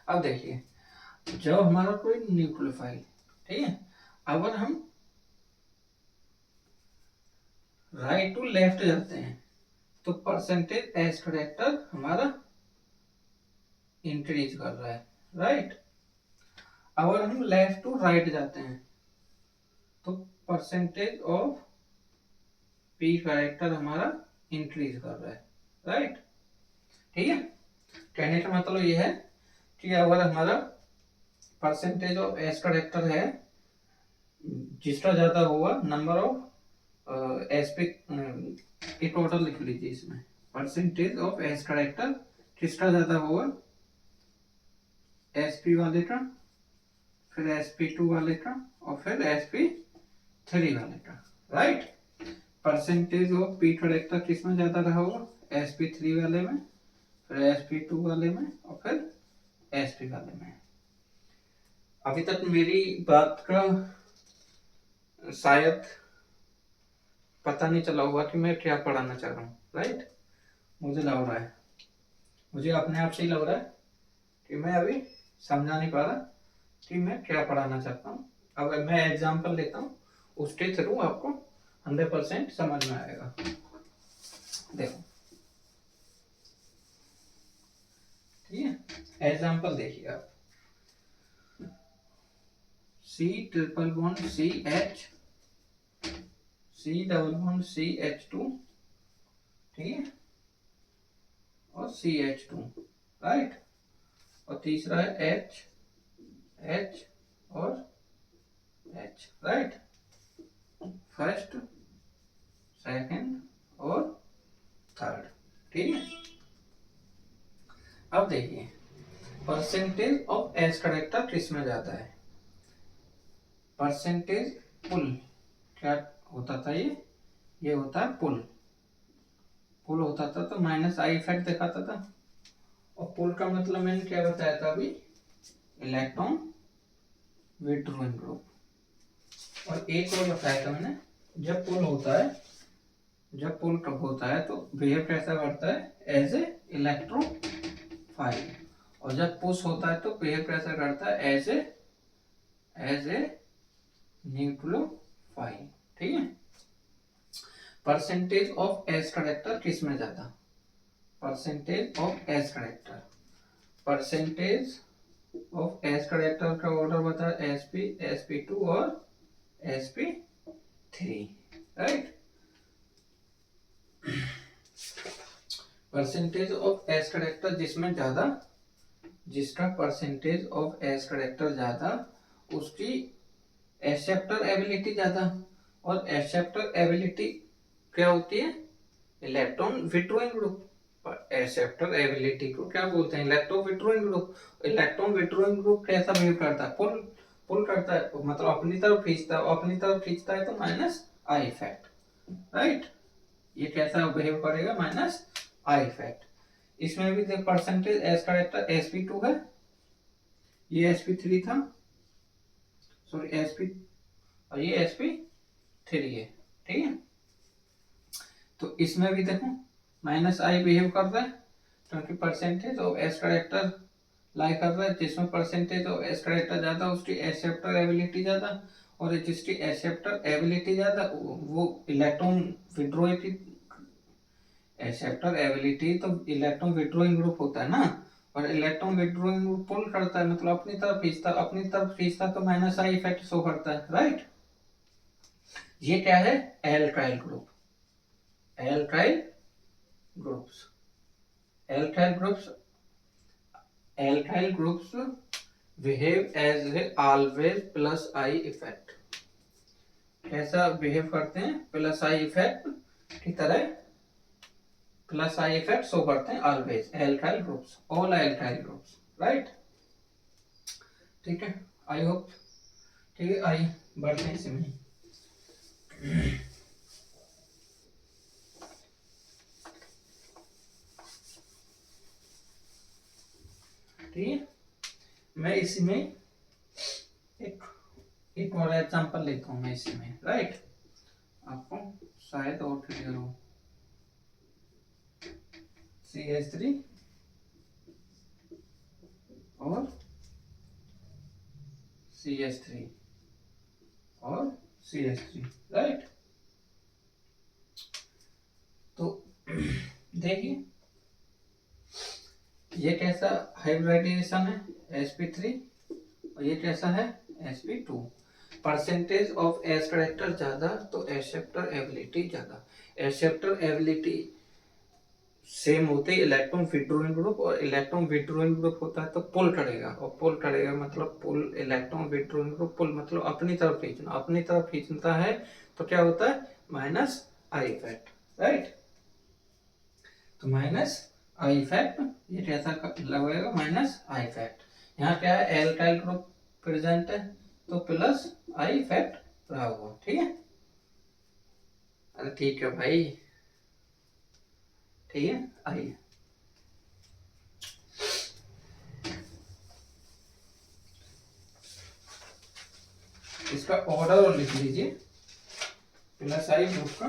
अब देखिए जब हमारा कोई न्यूक्लियोफाइल, ठीक है, अगर हम राइट टू लेफ्ट जाते हैं तो परसेंटेज एस करेक्टर हमारा इंक्रीज कर रहा है, राइट। अगर हम लेफ्ट टू राइट जाते हैं तो परसेंटेज ऑफ पी करेक्टर हमारा इंक्रीज कर रहा है, राइट। ठीक है, कहने का मतलब ये है कि अगर हमारा परसेंटेज ऑफ एस करेक्टर है, जिसका ज्यादा होगा नंबर ऑफ एस पे, ये टोटल लिख लीजिए इसमें, परसेंटेज ऑफ एस करेक्टर किसका ज्यादा होगा, एस पी वाले का, फिर एस पी टू वाले का और फिर एस पी थ्री वाले का, right. Percentage of P character किसमें ज्यादा रहा होगा, एस पी थ्री वाले में, फिर एस पी टू वाले में और फिर एस पी वाले में। अभी तक मेरी बात का शायद पता नहीं चला होगा कि मैं क्या पढ़ाना चाह रहा हूँ, राइट। मुझे लग रहा है, मुझे अपने आप से ही लग रहा है कि मैं अभी समझा नहीं पा रहा कि मैं क्या पढ़ाना चाहता हूँ। अगर मैं एग्जाम्पल लेता हूँ उसके थ्रू आपको 100% समझ में आएगा। देखो ठीक है, एग्जाम्पल देखिए आप, C triple bond C H, C double bond C H two, ठीक है, और सी एच टू, राइट। और तीसरा है एच, एच और एच, राइट। फर्स्ट, सेकंड और थर्ड, ठीक है। अब देखिए परसेंटेज ऑफ एस करेक्टर किसमें जाता है, परसेंटेज पुल क्या होता था, ये होता है पुल, पुल होता था तो माइनस आई इफेक्ट दिखाता था। और पुल का मतलब मैंने क्या बताया था अभी, इलेक्ट्रॉन विथड्रॉइंग ग्रुप। और एक और बताया था मैंने, जब पुल होता है, जब पुल होता है तो बिहेव कैसा करता है, एज ए इलेक्ट्रोफाइल। और जब पुश होता है तो बिहेव कैसा करता है, एज ए न्यूक्लियोफाइल, ठीक है। परसेंटेज ऑफ एस करेक्टर किस में ज्यादा, percentage of S character, percentage of S character का ऑर्डर बता, एस पी टू और S P three, right. Percentage of S character जिसमें ज्यादा, जिसका परसेंटेज ऑफ एस करेक्टर ज्यादा उसकी एक्सेप्टर एबिलिटी ज्यादा। और एक्सेप्टर एबिलिटी क्या होती है, electron withdrawing group. Acceptor ability को क्या बोलते हैं, electron withdrawing group. Electron withdrawing group कैसा बिहेव करता है, पुल, पुल करता है मतलब अपनी तरफ खींचता है, अपनी तरफ खींचता है तो माइनस आई इफेक्ट, राइट। ये कैसा बिहेव करेगा, माइनस आई इफेक्ट। इसमें भी देख परसेंटेज एस करेक्टर sp2 है, ये sp3 था, सॉरी sp, और ये sp3 है, ठीक है। तो इसमें भी देखो माइनस आई बिहेव कर रहा है, क्योंकि परसेंटेज ऑफ एस करेक्टर लाई कर रहा है, जिसमें परसेंटेज ऑफ एस करेक्टर ज्यादा उसकी एक्सेप्टर एबिलिटी ज्यादा, और जिसकी एक्सेप्टर एबिलिटी ज्यादा वो इलेक्ट्रॉन विड्रॉ की एक्सेप्टर एबिलिटी तो इलेक्ट्रॉन विड्रॉइंग ग्रुप होता है ना, और इलेक्ट्रॉन विड्रॉइंग ग्रुप पुल करता है, मतलब अपनी तरफ खींचता तो माइनस आई इफेक्ट शो करता है, राइट। ये क्या है, alkyl group, alkyl groups, alkyl groups, alkyl groups behave as a always plus I effect. कैसा बिहेव करते हैं, प्लस आई इफेक्ट की तरह प्लस आई इफेक्ट शो करते हैं always, alkyl groups, all alkyl groups, right. ठीक है, आई होप, ठीक है, आई बढ़ते हैं इसमें। ठीक है, मैं इसमें एक और एग्जांपल लेता हूं मैं इसमें, राइट, आपको शायद और क्लियर हो। CH3 और CH3 और CH3, राइट। तो देखिए ये कैसा हाइब्रिडाइजेशन है, sp3, और ये कैसा है, sp2। Percentage of S character ज्यादा तो एक्सेप्टर एबिलिटी ज्यादा, एक्सेप्टर एबिलिटी सेम होते ही इलेक्ट्रॉन विड्रॉइंग ग्रुप, और इलेक्ट्रॉन विड्रॉइंग ग्रुप होता है तो पुल करेगा, और पुल करेगा मतलब पुल, इलेक्ट्रॉन विड्रॉइंग ग्रुप पुल मतलब अपनी तरफ खींचना, अपनी तरफ खींचता है तो क्या होता है, माइनस आई इफेक्ट, राइट। तो माइनस आई इफेक्ट, ये कैसा लगेगा, माइनस आई इफेक्ट। यहाँ क्या है, एल्काइल ग्रुप प्रेजेंट है तो प्लस आई इफेक्ट रहा हुआ, ठीक है। अरे ठीक है भाई, ठीक है, आइए इसका ऑर्डर और लिख लीजिए, प्लस आई ग्रुप का,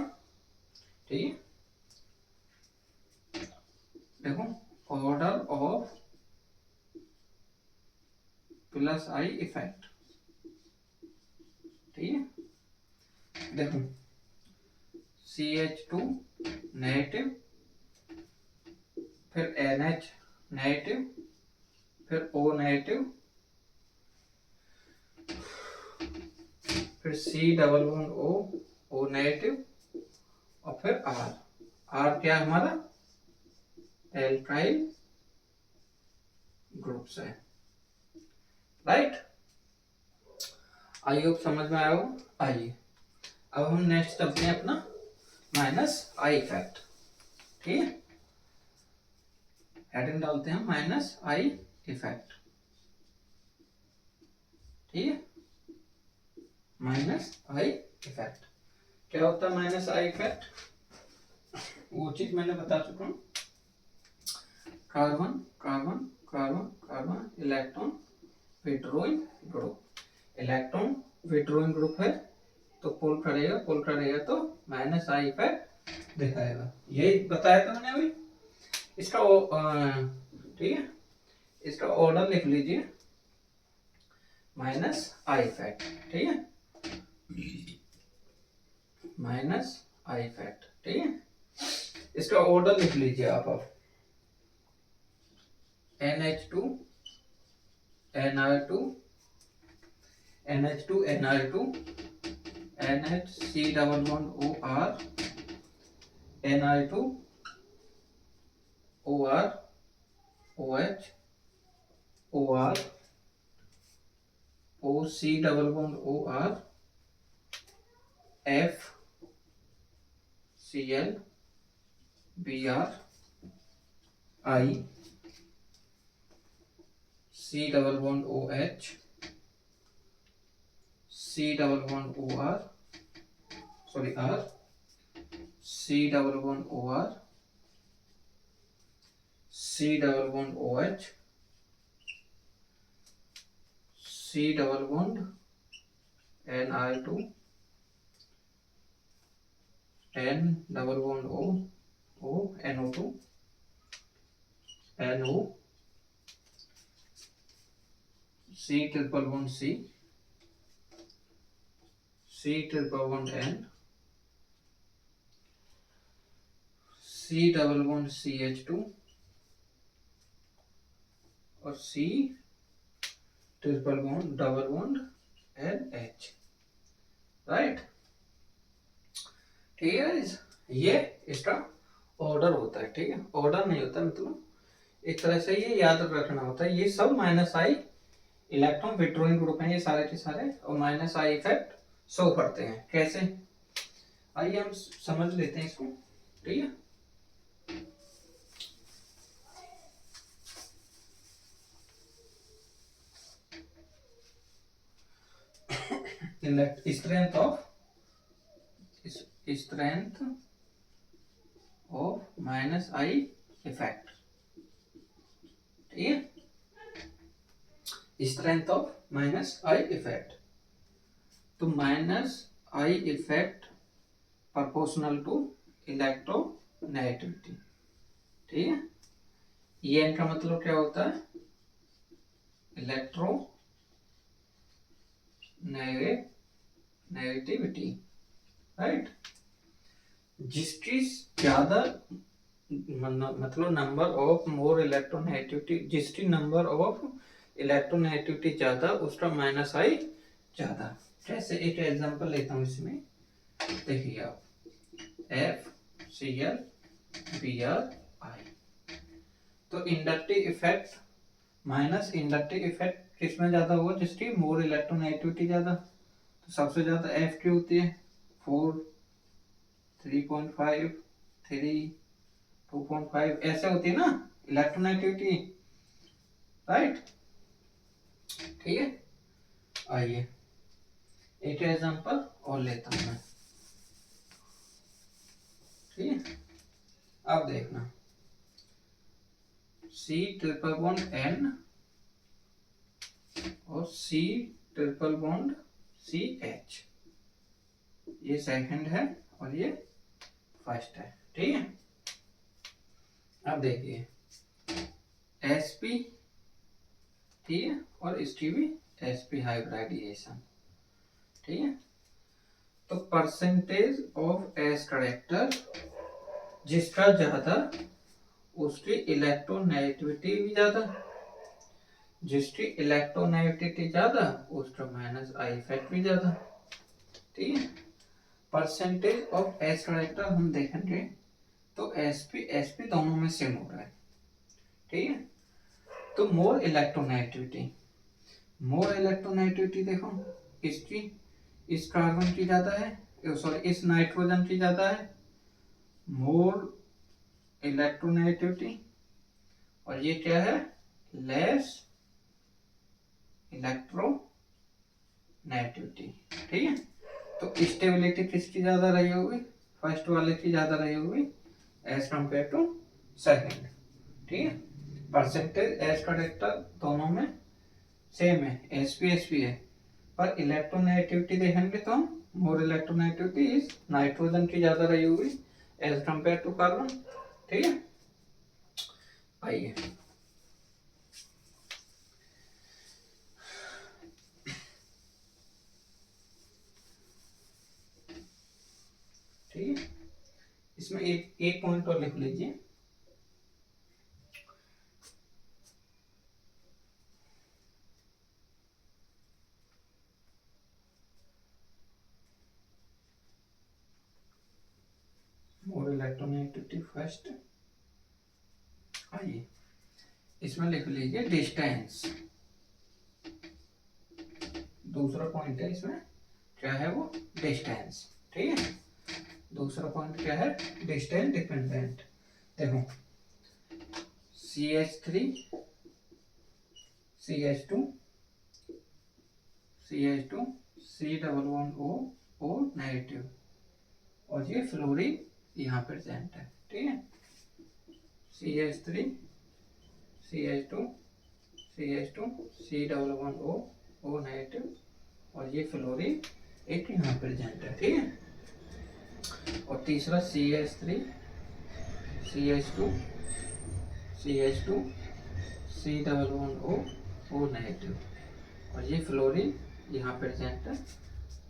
ठीक है। देखो order of plus I effect, ठीक है। देखो CH2 नेगेटिव, फिर NH नेगेटिव, फिर O नेगेटिव, फिर C double bond O negative, और फिर R क्या हमारा एल्काइल ग्रुप्स है, राइट। आई होप समझ में आया हो। आइए अब हम नेक्स्ट चलते हैं अपना माइनस आई इफेक्ट, ठीक है। हेडिंग डालते हैं माइनस आई इफेक्ट, ठीक है। माइनस आई इफेक्ट क्या होता है, माइनस आई इफेक्ट वो चीज मैंने बता चुका हूं, carbon carbon carbon carbon electron withdrawing group, electron withdrawing group है तो पुल करेगा तो माइनस आई इफेक्ट दिखाएगा, यही बताया था मैंने अभी। इसका ठीक है, इसका ऑर्डर लिख लीजिए, माइनस आई इफेक्ट, ठीक है, माइनस आई इफेक्ट, ठीक है। इसका ऑर्डर लिख लीजिए आप NH2 NR2 NH2 NR2 NHC double bond OR Ni2 OR OH OR OC double bond OR FCl Br I C double bond OH C double bond OR sorry R C double bond OR C double bond OH, C double bond Ni2, N double bond O NO2, NO, C triple bond C, C triple bond N, C double bond CH2 और C triple bond double bond NH, right. ठीक है, ये इसका order होता है। ठीक है, order नहीं होता, मतलब एक तरह से ये याद रखना होता है। ये सब माइनस आई इलेक्ट्रॉन विड्रॉइंग ग्रुप हैं ये सारे के सारे, और माइनस आई इफेक्ट शो करते हैं। कैसे, आइए हम समझ लेते हैं इसको। ठीक है, strength of minus I effect. ठीक है, strength of minus I effect, तो minus I effect proportional to electronegativity. ठीक है, ये इनका मतलब क्या होता है, इलेक्ट्रो नेगेटिविटी, राइट। जिसकी ज्यादा मतलब नंबर ऑफ मोर इलेक्ट्रोनेगेटिविटी, जिसकी नंबर ऑफ इलेक्ट्रोनेगेटिविटी ज्यादा उसका माइनस आई ज्यादा। जैसे एक एग्जांपल लेता हूं इसमें, देखिए आप FCl Br I, तो inductive effect minus inductive effect किसमें ज्यादा हुआ, जिसकी मोर इलेक्ट्रोनेगेटिविटी ज्यादा। तो सबसे ज्यादा F की होती है 4, 3.5, 3, 2.5 ऐसे होती है ना इलेक्ट्रोनेगेटिविटी, राइट। ठीक है, आइए एक एग्जांपल और लेता हूं मैं। ठीक है, अब देखना C ट्रिपल बॉन्ड N और C ट्रिपल बॉन्ड CH, ये सेकंड है और ये फर्स्ट है। ठीक है, अब देखिए sp, ठीक है, और इसकी भी sp हाइब्रिडाइजेशन। ठीक है, तो परसेंटेज ऑफ एस करेक्टर जिसका ज्यादा उसकी इलेक्ट्रोनेगेटिविटी भी ज्यादा, जिसकी इलेक्ट्रोनेगेटिविटी ज्यादा उसका माइनस आई इफेक्ट भी ज्यादा। ठीक है, परसेंटेज ऑफ एस करेक्टर हम देखेंगे तो sp दोनों में सेम हो रहा है। ठीक है, तो मोर इलेक्ट्रोनेगेटिविटी देखो, इसकी इस कार्बन की ज्यादा है, सॉरी इस नाइट्रोजन की ज्यादा है मोर इलेक्ट्रोनेगेटिविटी, और ये क्या है लेस इलेक्ट्रोनेगेटिविटी। ठीक है, तो स्टेबिलिटी किसकी ज्यादा रही होगी, फर्स्ट वाले की ज्यादा रही होगी एज कंपेयर टू सेकंड। ठीक है, परसेंटेज एज करेक्टर दोनों में सेम है, sp है, पर इलेक्ट्रोनेगेटिविटी देखेंगे तो हम मोर इलेक्ट्रोनेगेटिविटी इस नाइट्रोजन की ज्यादा रही होगी एज कंपेयर टू कार्बन। ठीक है, आइए ठीक है, इसमें एक पॉइंट और लिख लीजिए, मोर इलेक्ट्रोनेगेटिविटी फर्स्ट। आइए इसमें लिख लीजिए डिस्टेंस, दूसरा पॉइंट है इसमें क्या है वो डिस्टेंस। ठीक है, दूसरा पॉइंट क्या है डिस्टेंस डिपेंडेंट। देखो CH3 CH2 CH2 C double bond O negative, और ये फ्लोरीन यहाँ प्रेजेंट है। ठीक है, CH3 CH2 CH2 C11O O negative, और ये फ्लोरीन एक यहाँ प्रेजेंट है, ठीक है। और तीसरा CH3 CH2 CH2 C11O O negative, और ये फ्लोरीन यहाँ प्रेजेंट है,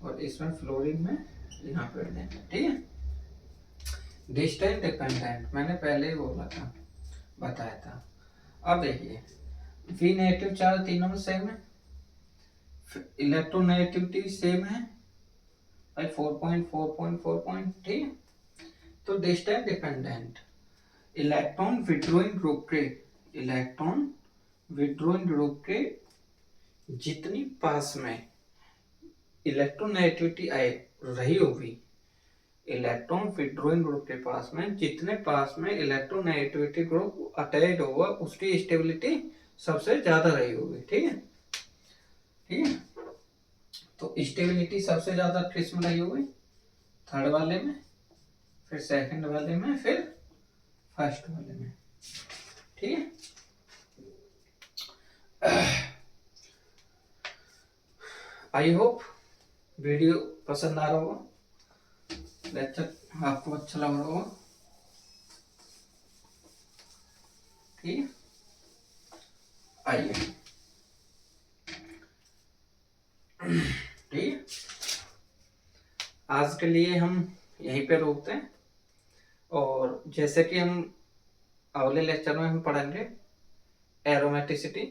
और इसमें फ्लोरीन में यहाँ प्रेजेंट है, ठीक है। डिस्टेंस डिपेंडेंट मैंने पहले ही बोला था, बताया था। अब देखिए V नेगेटिव चार्ज तीनों में सेम है, इलेक्ट्रोनेगेटिविटी सेम है भाई 4.4.4, ठीक है। तो distance dependent electron withdrawing group के जितनी पास में इलेक्ट्रोनेगेटिविटी आए रही होगी, इलेक्ट्रॉन विड्रॉइंग ग्रुप के पास में जितने पास में इलेक्ट्रोनेगेटिविटी ग्रुप अटैच होगा उसकी स्टेबिलिटी सबसे ज्यादा रही होगी, ठीक है, ठीक है। तो स्टेबिलिटी सबसे ज्यादा किसमें रही होगी? थर्ड वाले में, फिर सेकंड वाले में, फिर फर्स्ट वाले में, ठीक है। आई होप वीडियो पसंद आ रहा होगा, लेक्चर आपको अच्छा लग रहा होगा, ठीक है। आइए, ठीक है, आज के लिए हम यहीं पे रोकते हैं, और जैसे कि हम अगले लेक्चर में हम पढ़ेंगे एरोमेटिसिटी,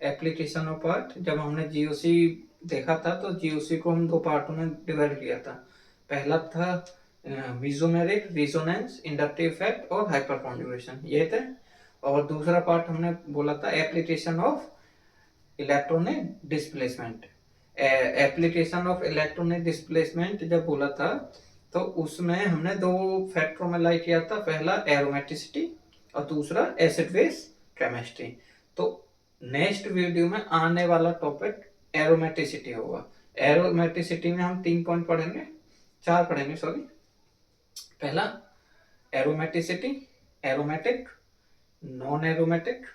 एप्लीकेशन ऑफ पार्ट। जब हमने जीओसी देखा था तो जीओसी को हम दो पार्टों में डिवाइड किया था। पहला था मीसोमेरिक, रिजोनेंस, इंडक्टिव इफेक्ट और हाइपर कॉन्जुगेशन, ये थे। और दूसरा पार्ट हमने बोला था application of electronic displacement. Application of electronic displacement जब बोला था तो उसमें हमने दो फैक्टरों में लाइक किया था, पहला एरोमेटिसिटी और दूसरा एसिड बेस केमिस्ट्री। तो नेक्स्ट वीडियो में आने वाला टॉपिक एरोमेटिसिटी होगा। एरोमेटिसिटी में हम 3 पॉइंट पढ़ेंगे, 4 पढ़ेंगे सॉरी। पहला aromaticity, aromatic, non aromatic,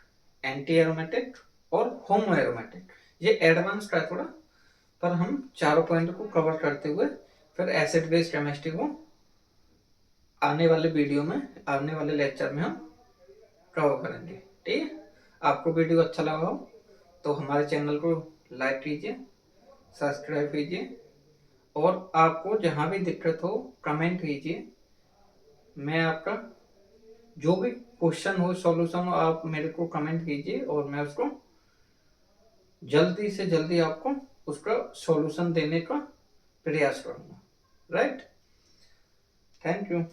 anti aromatic और होमो एरोमेटिक। ये एडवांस का थोड़ा, पर हम चारों पॉइंट को कवर करते हुए फिर एसिड बेस केमिस्ट्री को आने वाले वीडियो में, आने वाले लेक्चर में हम कवर करेंगे, ठीक है। आपको वीडियो अच्छा लगा हो तो हमारे चैनल को लाइक कीजिए, सब्सक्राइब कीजिए, और आपको जहां भी दिक्कत हो कमेंट कीजिए। मैं आपका जो भी क्वेश्चन हो, सॉल्यूशन हो, आप मेरे को कमेंट कीजिए और मैं उसको जल्दी से जल्दी आपको उसका सॉल्यूशन देने का प्रयास करूंगा, राइट। Thank you.